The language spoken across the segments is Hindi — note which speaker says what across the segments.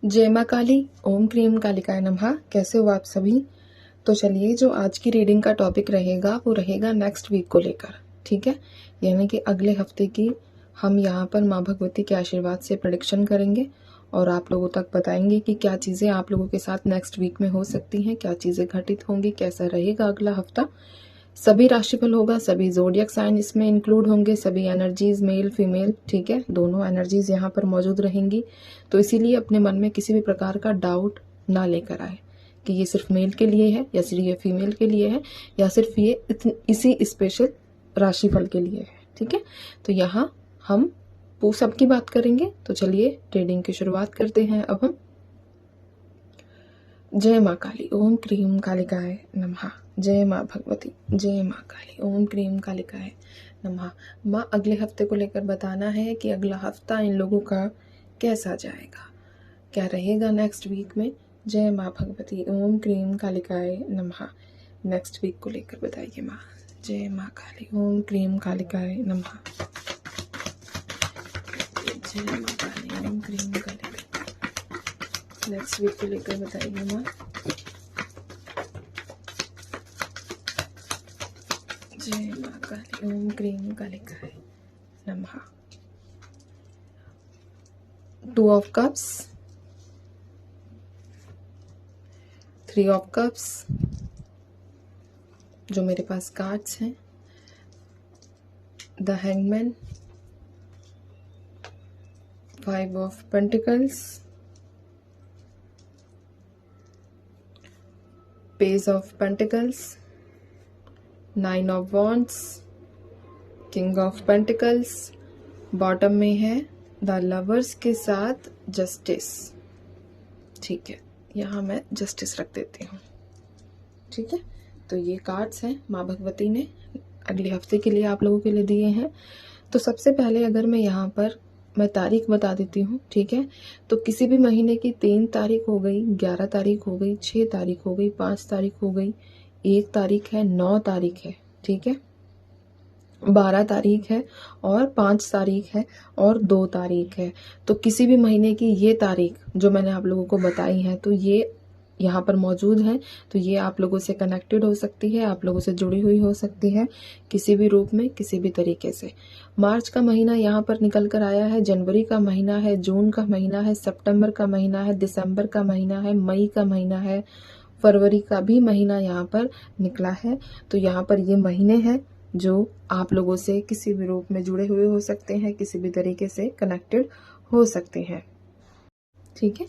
Speaker 1: जय माँ काली, ओम क्रीम कालिकाय नमः। कैसे हो आप सभी? तो चलिए, जो आज की रीडिंग का टॉपिक रहेगा वो रहेगा नेक्स्ट वीक को लेकर। ठीक है, यानी कि अगले हफ्ते की हम यहाँ पर माँ भगवती के आशीर्वाद से प्रेडिक्शन करेंगे और आप लोगों तक बताएंगे कि क्या चीज़ें आप लोगों के साथ नेक्स्ट वीक में हो सकती हैं, क्या चीज़ें घटित होंगी, कैसा रहेगा अगला हफ्ता। सभी राशिफल होगा, सभी ज़ोडिएक साइन इसमें इंक्लूड होंगे, सभी एनर्जीज मेल फीमेल, ठीक है, दोनों एनर्जीज यहाँ पर मौजूद रहेंगी। तो इसीलिए अपने मन में किसी भी प्रकार का डाउट ना लेकर आए कि ये सिर्फ मेल के लिए है या सिर्फ ये फीमेल के लिए है या सिर्फ ये इसी स्पेशल राशिफल के लिए है। ठीक है, तो यहाँ हम वो सबकी बात करेंगे। तो चलिए ट्रेडिंग की शुरुआत करते हैं अब हम। जय माँ काली, ओम क्रीम कालिकाय नमः। जय माँ भगवती, जय माँ काली, ओम क्रीम कालिकाय नमः। माँ अगले हफ्ते को लेकर बताना है कि अगला हफ्ता इन लोगों का कैसा जाएगा, क्या रहेगा नेक्स्ट वीक में। जय माँ भगवती, ओम क्रीम कालिकाय नमः। नेक्स्ट वीक को लेकर बताइए माँ। जय माँ काली, ओम क्रीम कालिकाय नमः। जय माँ काली, ओम क्रीम कालिकाय। नेक्स्ट वीक को लेकर बताइए माँ। जय माँ काली, ओम क्रीम कालिकाय नमः। 2 ऑफ कप्स, 3 ऑफ कप्स, जो मेरे पास कार्ड्स हैं, the hangman, 5 of pentacles, page of pentacles, 9 of wands, king of pentacles, bottom में है द लवर्स के साथ जस्टिस। ठीक है, यहाँ मैं जस्टिस रख देती हूँ। ठीक है, तो ये कार्ड्स हैं माँ भगवती ने अगले हफ्ते के लिए आप लोगों के लिए दिए हैं। तो सबसे पहले अगर मैं यहाँ पर मैं तारीख बता देती हूँ। ठीक है, तो किसी भी महीने की 3 तारीख हो गई, 11 तारीख हो गई, 6 तारीख हो गई, 5 तारीख हो गई, 1 तारीख है, 9 तारीख है, ठीक है, 12 तारीख है और 5 तारीख है और 2 तारीख है। तो किसी भी महीने की ये तारीख जो मैंने आप लोगों को बताई है तो ये यहाँ पर मौजूद है। तो ये आप लोगों से कनेक्टेड हो सकती है, आप लोगों से जुड़ी हुई हो सकती है किसी भी रूप में, किसी भी तरीके से। मार्च का महीना यहाँ पर निकल कर आया है, जनवरी का महीना है, जून का महीना है, सितंबर का महीना है, दिसंबर का महीना है, मई का महीना है, फरवरी का भी महीना यहाँ पर निकला है। तो यहाँ पर ये महीने हैं जो आप लोगों से किसी भी रूप में जुड़े हुए हो सकते हैं, किसी भी तरीके से कनेक्टेड हो सकते हैं। ठीक है,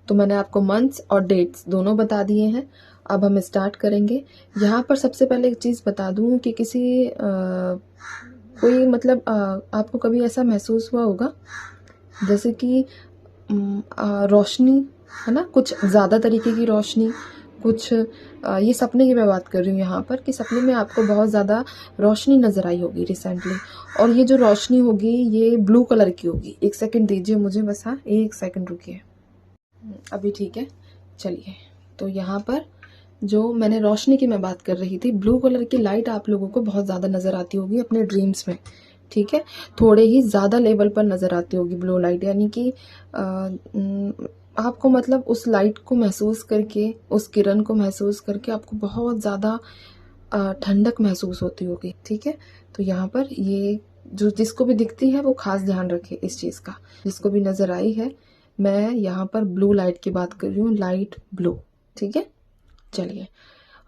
Speaker 1: तो मैंने आपको मंथ्स और डेट्स दोनों बता दिए हैं। अब हम स्टार्ट करेंगे। यहाँ पर सबसे पहले एक चीज़ बता दूँ कि कोई मतलब आपको कभी ऐसा महसूस हुआ होगा जैसे कि रोशनी है ना, कुछ ज़्यादा तरीके की रोशनी, कुछ ये सपने की मैं बात कर रही हूँ यहाँ पर कि सपने में आपको बहुत ज़्यादा रोशनी नज़र आई होगी रिसेंटली, और ये जो रोशनी होगी ये ब्लू कलर की होगी। एक सेकंड दीजिए मुझे बस, हाँ एक सेकंड रुकिए, अभी ठीक है। चलिए, तो यहाँ पर जो मैंने रोशनी की मैं बात कर रही थी, ब्लू कलर की लाइट आप लोगों को बहुत ज़्यादा नज़र आती होगी अपने ड्रीम्स में। ठीक है, थोड़े ही ज़्यादा लेवल पर नज़र आती होगी ब्लू लाइट, यानी कि आपको मतलब उस लाइट को महसूस करके, उस किरण को महसूस करके आपको बहुत ज़्यादा ठंडक महसूस होती होगी। ठीक है, तो यहाँ पर ये जो जिसको भी दिखती है वो खास ध्यान रखे इस चीज़ का, जिसको भी नज़र आई है। मैं यहाँ पर ब्लू लाइट की बात कर रही हूँ, लाइट ब्लू। ठीक है, चलिए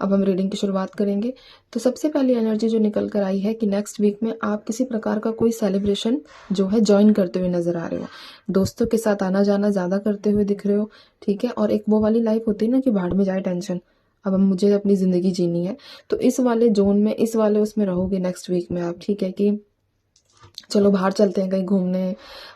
Speaker 1: अब हम रीडिंग की शुरुआत करेंगे। तो सबसे पहली एनर्जी जो निकल कर आई है कि नेक्स्ट वीक में आप किसी प्रकार का कोई सेलिब्रेशन जो है ज्वाइन करते हुए नजर आ रहे हो, दोस्तों के साथ आना जाना ज़्यादा करते हुए दिख रहे हो। ठीक है, और एक वो वाली लाइफ होती है ना कि भाड़ में जाए टेंशन, अब हम मुझे अपनी ज़िंदगी जीनी है, तो इस वाले जोन में, इस वाले उसमें रहोगे नेक्स्ट वीक में आप। ठीक है, कि चलो बाहर चलते हैं कहीं घूमने,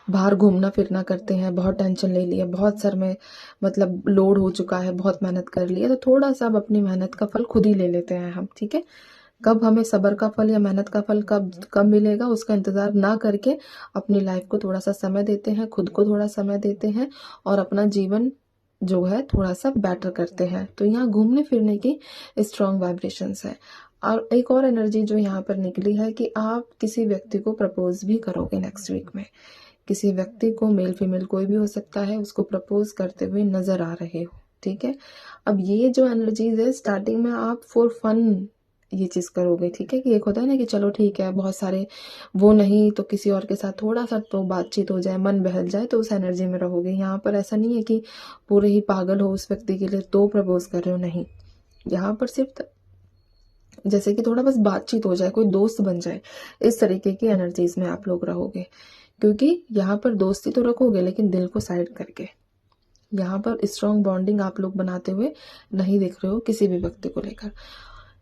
Speaker 1: बाहर घूमना फिरना करते हैं, बहुत टेंशन ले लिया, बहुत सर में मतलब लोड हो चुका है, बहुत मेहनत कर ली है, तो थोड़ा सा अब अपनी मेहनत का फल खुद ही ले लेते हैं हम। ठीक है, कब हमें सब्र का फल या मेहनत का फल कब कब मिलेगा उसका इंतज़ार ना करके अपनी लाइफ को थोड़ा सा समय देते हैं, खुद को थोड़ा समय देते हैं और अपना जीवन जो है थोड़ा सा बेटर करते हैं। तो यहाँ घूमने फिरने की स्ट्रॉन्ग वाइब्रेशंस है। और एक और एनर्जी जो यहाँ पर निकली है कि आप किसी व्यक्ति को प्रपोज भी करोगे नेक्स्ट वीक में, किसी व्यक्ति को, मेल फीमेल कोई भी हो सकता है, उसको प्रपोज करते हुए नजर आ रहे हो। ठीक है, अब ये जो एनर्जीज है स्टार्टिंग में आप फॉर फन ये चीज करोगे। ठीक है, कि एक होता है ना कि चलो ठीक है, बहुत सारे वो नहीं तो किसी और के साथ थोड़ा सा तो बातचीत हो जाए, मन बहल जाए, तो उस एनर्जी में रहोगे। यहाँ पर ऐसा नहीं है कि पूरे ही पागल हो उस व्यक्ति के लिए तो प्रपोज कर रहे हो, नहीं। यहाँ पर सिर्फ जैसे कि थोड़ा बस बातचीत हो जाए, कोई दोस्त बन जाए, इस तरीके की एनर्जीज में आप लोग रहोगे। क्योंकि यहाँ पर दोस्ती तो रखोगे लेकिन दिल को साइड करके। यहाँ पर स्ट्रॉन्ग बॉन्डिंग आप लोग बनाते हुए नहीं दिख रहे हो किसी भी व्यक्ति को लेकर।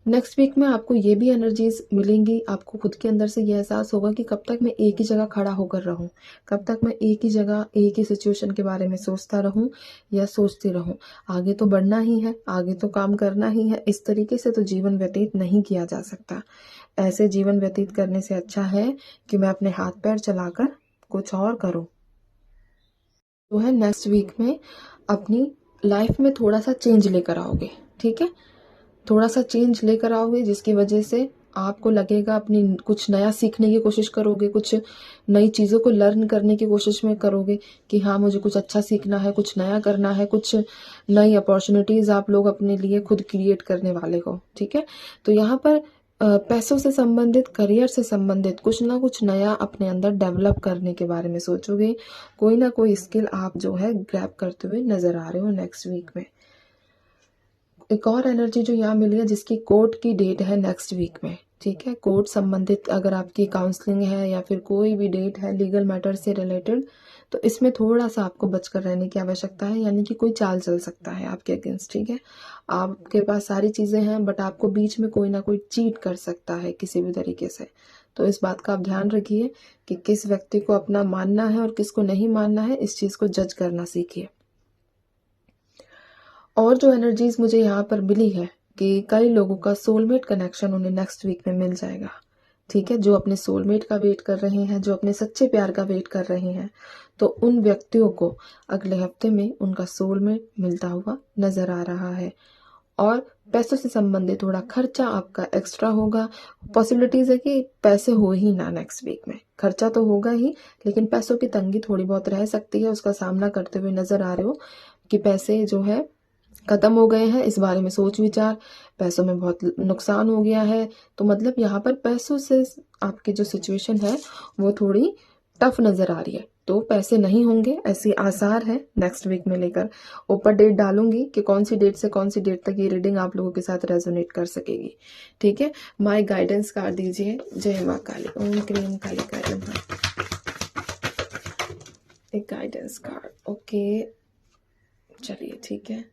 Speaker 1: नेक्स्ट वीक में आपको ये भी एनर्जीज मिलेंगी, आपको खुद के अंदर से ये एहसास होगा कि कब तक मैं एक ही जगह खड़ा होकर रहूं, कब तक मैं एक ही जगह एक ही सिचुएशन के बारे में सोचता रहूं या सोचती रहूं। आगे तो बढ़ना ही है, आगे तो काम करना ही है। इस तरीके से तो जीवन व्यतीत नहीं किया जा सकता। ऐसे जीवन व्यतीत करने से अच्छा है कि मैं अपने हाथ पैर चलाकर कुछ और करूं। जो है नेक्स्ट वीक में अपनी लाइफ में थोड़ा सा चेंज लेकर आओगे। ठीक है, थोड़ा सा चेंज लेकर आओगे जिसकी वजह से आपको लगेगा अपनी कुछ नया सीखने की कोशिश करोगे, कुछ नई चीज़ों को लर्न करने की कोशिश में करोगे कि हाँ मुझे कुछ अच्छा सीखना है, कुछ नया करना है, कुछ नई अपॉर्चुनिटीज़ आप लोग अपने लिए खुद क्रिएट करने वाले हो। ठीक है, तो यहाँ पर पैसों से संबंधित, करियर से संबंधित कुछ ना कुछ नया अपने अंदर डेवलप करने के बारे में सोचोगे। कोई ना कोई स्किल आप जो है ग्रैब करते हुए नजर आ रहे हो नेक्स्ट वीक में। एक और एनर्जी जो यहाँ मिली है जिसकी कोर्ट की डेट है नेक्स्ट वीक में। ठीक है, कोर्ट संबंधित अगर आपकी काउंसलिंग है या फिर कोई भी डेट है लीगल मैटर से रिलेटेड, तो इसमें थोड़ा सा आपको बचकर रहने की आवश्यकता है। यानी कि कोई चाल चल सकता है आपके अगेंस्ट। ठीक है, आपके पास सारी चीजें हैं बट आपको बीच में कोई ना कोई चीट कर सकता है किसी भी तरीके से। तो इस बात का आप ध्यान रखिए कि किस व्यक्ति को अपना मानना है और किसको नहीं मानना है, इस चीज को जज करना सीखिए। और जो एनर्जीज मुझे यहाँ पर मिली है कि कई लोगों का सोलमेट कनेक्शन उन्हें नेक्स्ट वीक में मिल जाएगा। ठीक है, जो अपने सोलमेट का वेट कर रहे हैं, जो अपने सच्चे प्यार का वेट कर रहे हैं, तो उन व्यक्तियों को अगले हफ्ते में उनका सोलमेट मिलता हुआ नजर आ रहा है। और पैसों से संबंधित थोड़ा खर्चा आपका एक्स्ट्रा होगा। पॉसिबिलिटीज है कि पैसे हो ही ना नेक्स्ट वीक में, खर्चा तो होगा ही लेकिन पैसों की तंगी थोड़ी बहुत रह सकती है। उसका सामना करते हुए नजर आ रहे हो कि पैसे जो है खत्म हो गए हैं, इस बारे में सोच विचार, पैसों में बहुत नुकसान हो गया है। तो मतलब यहाँ पर पैसों से आपकी जो सिचुएशन है वो थोड़ी टफ नजर आ रही है। तो पैसे नहीं होंगे ऐसी आसार है नेक्स्ट वीक में लेकर। ऊपर डेट डालूंगी कि कौन सी डेट से कौन सी डेट तक ये रीडिंग आप लोगों के साथ रेजोनेट कर सकेगी। ठीक है, माय गाइडेंस कार्ड दीजिए। जय माँ काली, ओम क्रीम काली काली। एक गाइडेंस कार्ड, ओके चलिए ठीक है।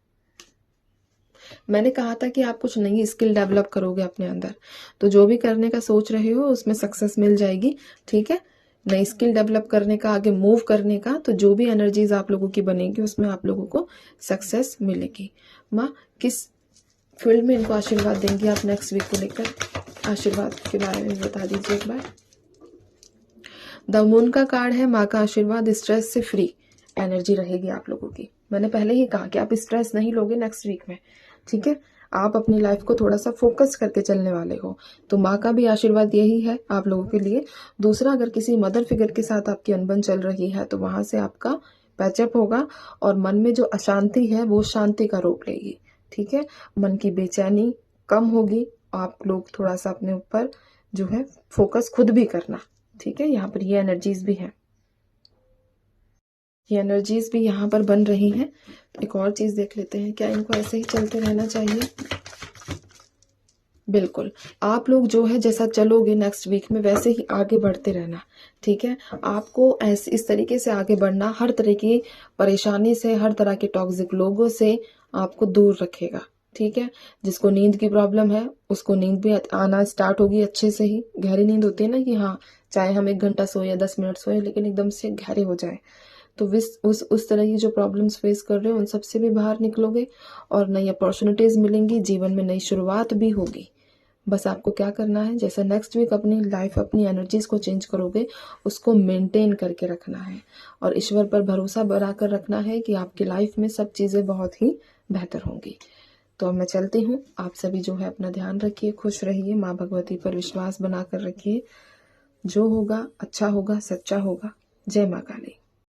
Speaker 1: मैंने कहा था कि आप कुछ नई स्किल डेवलप करोगे अपने अंदर, तो जो भी करने का सोच रहे हो उसमें सक्सेस मिल जाएगी। ठीक है, नई स्किल डेवलप करने का, आगे मूव करने का, तो जो भी एनर्जीज आप लोगों की बनेगी उसमें आप लोगों को सक्सेस मिलेगी। माँ किस फील्ड में इनको आशीर्वाद देंगी आप नेक्स्ट वीक को लेकर? आशीर्वाद के बारे में बता दीजिए एक बार। द मून का कार्ड है, माँ का आशीर्वाद, स्ट्रेस से फ्री एनर्जी रहेगी आप लोगों की। मैंने पहले ही कहा कि आप स्ट्रेस नहीं लोगे नेक्स्ट वीक में। ठीक है, आप अपनी लाइफ को थोड़ा सा फोकस करके चलने वाले हो, तो माँ का भी आशीर्वाद यही है आप लोगों के लिए। दूसरा, अगर किसी मदर फिगर के साथ आपकी अनबन चल रही है तो वहां से आपका पैचअप होगा और मन में जो अशांति है वो शांति का रूप लेगी। ठीक है, मन की बेचैनी कम होगी। आप लोग थोड़ा सा अपने ऊपर जो है फोकस खुद भी करना। ठीक है, यहाँ पर ये एनर्जीज भी है, ये एनर्जीज भी यहाँ पर बन रही हैं। एक और चीज देख लेते हैं, क्या इनको ऐसे ही चलते रहना चाहिए? बिल्कुल, आप लोग जो है जैसा चलोगे नेक्स्ट वीक में वैसे ही आगे बढ़ते रहना। ठीक है, आपको ऐसे इस तरीके से आगे बढ़ना हर तरह की परेशानी से, हर तरह के टॉक्सिक लोगों से आपको दूर रखेगा। ठीक है, जिसको नींद की प्रॉब्लम है उसको नींद भी आना स्टार्ट होगी अच्छे से ही। गहरी नींद होती है ना कि हाँ चाहे हम 1 घंटा सोए या 10 मिनट सोए लेकिन एकदम से गहरे हो जाए, तो उस तरह की जो प्रॉब्लम्स फेस कर रहे हो उन सब से भी बाहर निकलोगे और नई अपॉर्चुनिटीज मिलेंगी, जीवन में नई शुरुआत भी होगी। बस आपको क्या करना है, जैसे नेक्स्ट वीक अपनी लाइफ, अपनी एनर्जीज को चेंज करोगे उसको मेंटेन करके रखना है और ईश्वर पर भरोसा बनाकर रखना है कि आपकी लाइफ में सब चीज़ें बहुत ही बेहतर होंगी। तो अब मैं चलती हूँ, आप सभी जो है अपना ध्यान रखिए, खुश रहिए, माँ भगवती पर विश्वास बनाकर रखिए। जो होगा अच्छा होगा, सच्चा होगा। जय माँ काली।